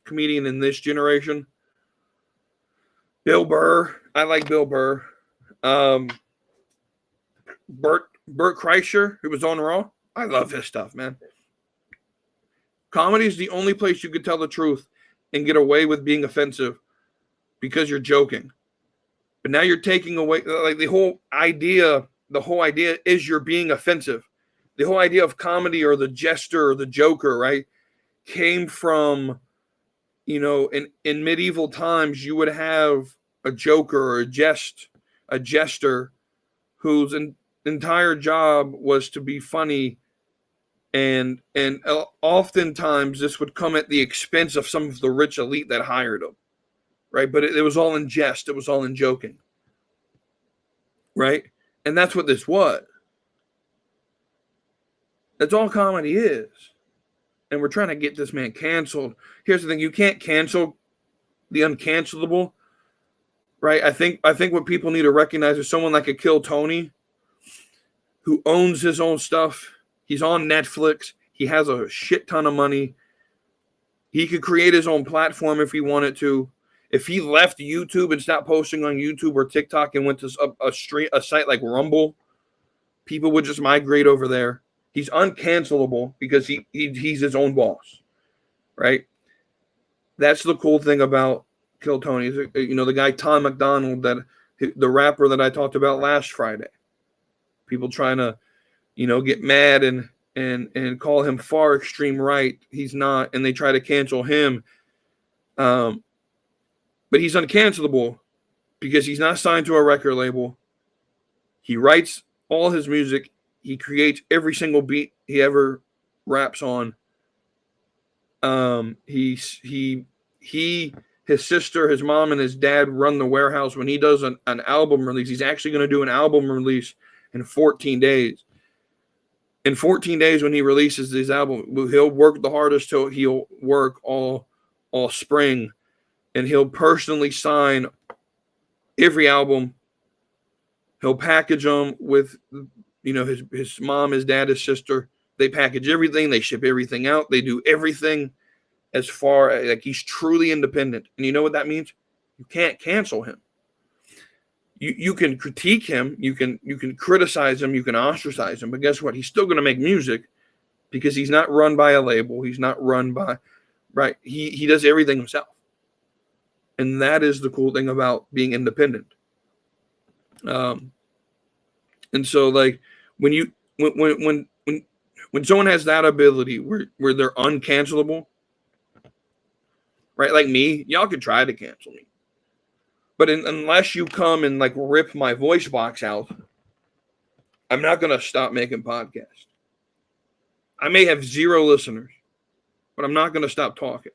comedian in this generation. Bill Burr. I like Bill Burr. Bert Kreischer, who was on Raw. I love his stuff, man. Comedy is the only place you can tell the truth and get away with being offensive because you're joking. But now you're taking away, like, the whole idea is you're being offensive. The whole idea of comedy, or the jester or the joker, right, came from, in medieval times, you would have a joker or a jester whose entire job was to be funny. And oftentimes this would come at the expense of some of the rich elite that hired him, right? But it was all in jest. It was all in joking, right? And that's what this was. That's all comedy is. And we're trying to get this man canceled. Here's the thing. You can't cancel the uncancelable, right? I think what people need to recognize is someone like a Kill Tony, who owns his own stuff. He's on Netflix. He has a shit ton of money. He could create his own platform if he wanted to. If he left YouTube and stopped posting on YouTube or TikTok and went to a site like Rumble, people would just migrate over there. He's uncancelable because he's his own boss, right? That's the cool thing about Kill Tony. The guy Tom McDonald, the rapper that I talked about last Friday. People trying to, get mad and call him far extreme right. He's not, and they try to cancel him. But he's uncancelable because he's not signed to a record label. He writes all his music. He creates every single beat he ever raps on. His sister, his mom, and his dad run the warehouse. When he does an album release, he's actually going to do an album release in 14 days. In 14 days, when he releases this album, he'll work the hardest till he'll work all spring, and he'll personally sign every album. He'll package them with, his mom, his dad, his sister. They package everything. They ship everything out. They do everything as far as, like, he's truly independent. And you know what that means? You can't cancel him. You can critique him, you can criticize him, you can ostracize him, but guess what? He's still going to make music because he's not run by a label. He's not run by, right? He does everything himself. And that is the cool thing about being independent. And so, like, when someone has that ability where they're uncancelable, right? Like me, y'all could try to cancel me. But unless you come and, like, rip my voice box out, I'm not going to stop making podcasts. I may have 0 listeners, but I'm not going to stop talking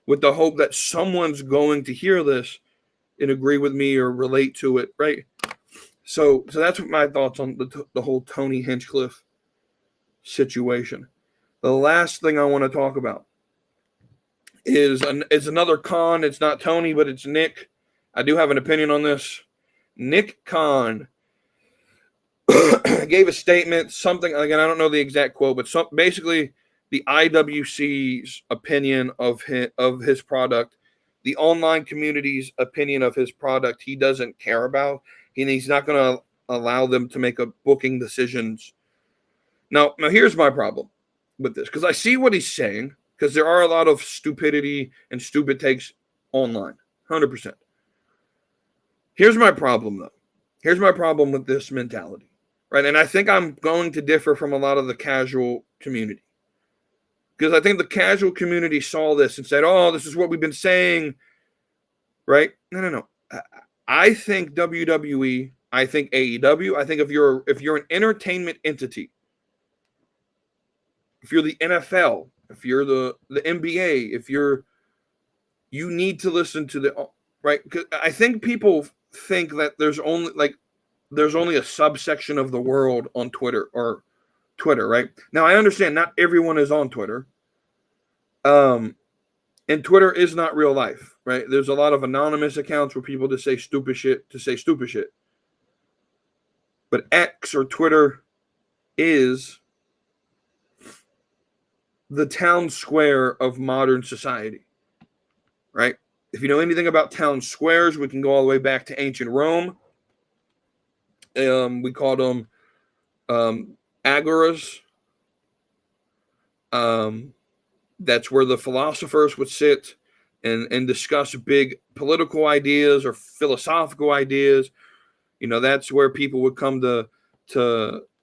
with the hope that someone's going to hear this and agree with me or relate to it, right? So that's what my thoughts on the whole Tony Hinchcliff situation. The last thing I want to talk about is another con. It's not Tony, but it's Nick. I do have an opinion on this. Nick Khan gave a statement, something, again, I don't know the exact quote, but basically the IWC's opinion of his product, the online community's opinion of his product, he doesn't care about. He's not going to allow them to make a booking decisions. Now here's my problem with this, because I see what he's saying, because there are a lot of stupidity and stupid takes online, 100%. Here's my problem, though. Here's my problem with this mentality, right? And I think I'm going to differ from a lot of the casual community, because I think the casual community saw this and said, oh, this is what we've been saying, right? No. I think WWE, I think AEW, I think if you're an entertainment entity, if you're the NFL, if you're the NBA, you need to listen to the, right? Because I think people think that there's only a subsection of the world on Twitter, right? Now, I understand not everyone is on Twitter. And Twitter is not real life. right? There's a lot of anonymous accounts where people just say stupid shit to say stupid shit. But X or Twitter is the town square of modern society, right? If you know anything about town squares, we can go all the way back to ancient Rome. We called them agoras. That's where the philosophers would sit and discuss big political ideas or philosophical ideas. You know, that's where people would come to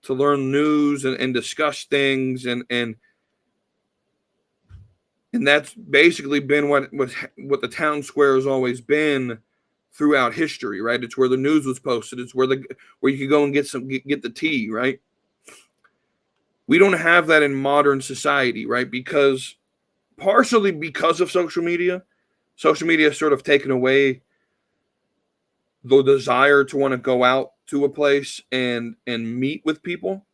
learn news and discuss things, and that's basically been what the town square has always been throughout history, right? It's where the news was posted. It's where you could go and get the tea, right? We don't have that in modern society, right? Partially because of social media. Social media has sort of taken away the desire to want to go out to a place and meet with people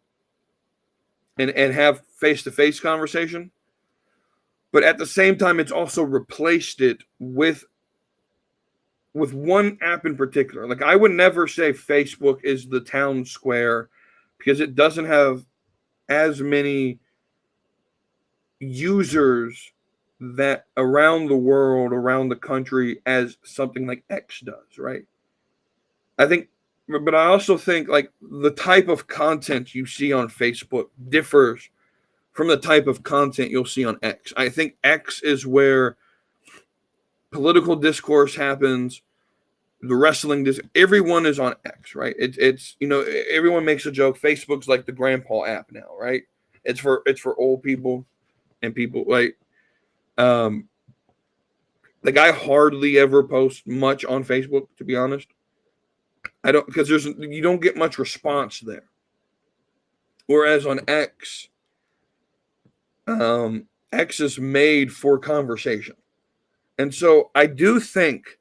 and have face-to-face conversation. But at the same time, it's also replaced it with one app in particular. Like, I would never say Facebook is the town square because it doesn't have as many users that around the world, around the country, as something like X does, right? But I also think like the type of content you see on Facebook differs from the type of content you'll see on X. I think X is where political discourse happens. The wrestling, everyone is on X, right? It's you know, everyone makes a joke. Facebook's like the grandpa app now, right? It's for old people and people like I hardly ever post much on Facebook, to be honest. I don't, because you don't get much response there. Whereas on X, X is made for conversation. And so I do think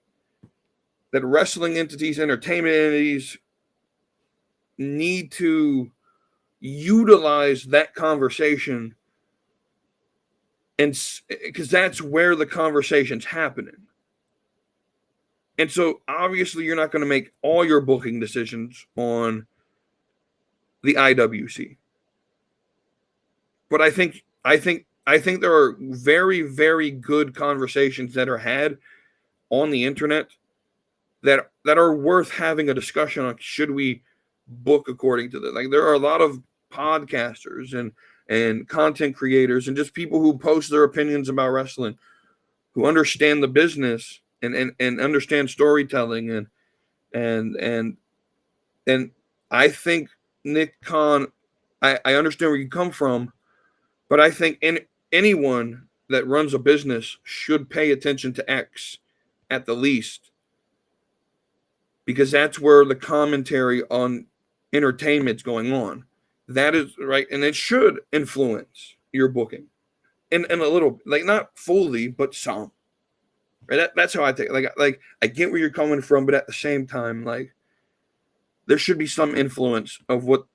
that wrestling entities, entertainment entities need to utilize that conversation, and because that's where the conversation's happening. And so obviously you're not going to make all your booking decisions on the IWC. But I think there are very, very good conversations that are had on the internet that are worth having a discussion on. Should we book according to that? Like, there are a lot of podcasters and content creators and just people who post their opinions about wrestling, who understand the business and understand storytelling and I think Nick Khan, I understand where you come from, but I think anyone that runs a business should pay attention to X at the least, because that's where the commentary on entertainment's going on. That is right, and it should influence your booking, and a little, like, not fully, but some. Right, that's how I take it. Like I get where you're coming from, but at the same time, like, there should be some influence of what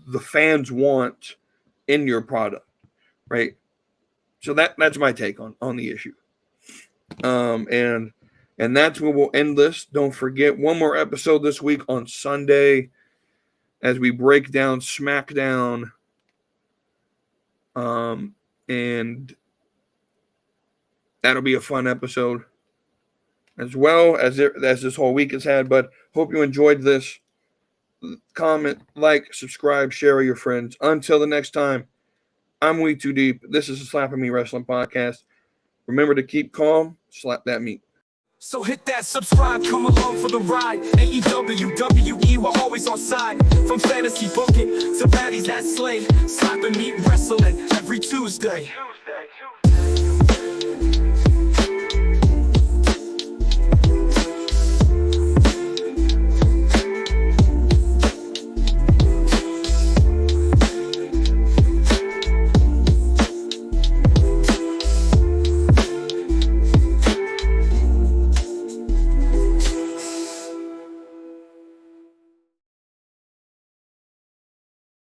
the fans want in your product, right? So that's my take on the issue. And that's where we'll end this. Don't forget, one more episode this week on Sunday as we break down SmackDown. And that'll be a fun episode, as well as this whole week has had. But hope you enjoyed this. Comment, like, subscribe, share with your friends. Until the next time, I'm WETOODEEP. This is the Slapping Me Wrestling Podcast. Remember to keep calm, slap that meat. So hit that subscribe, come along for the ride. AEW, WE, we're always on side. From fantasy booking to baddies that slay. Slapping meat wrestling every Tuesday.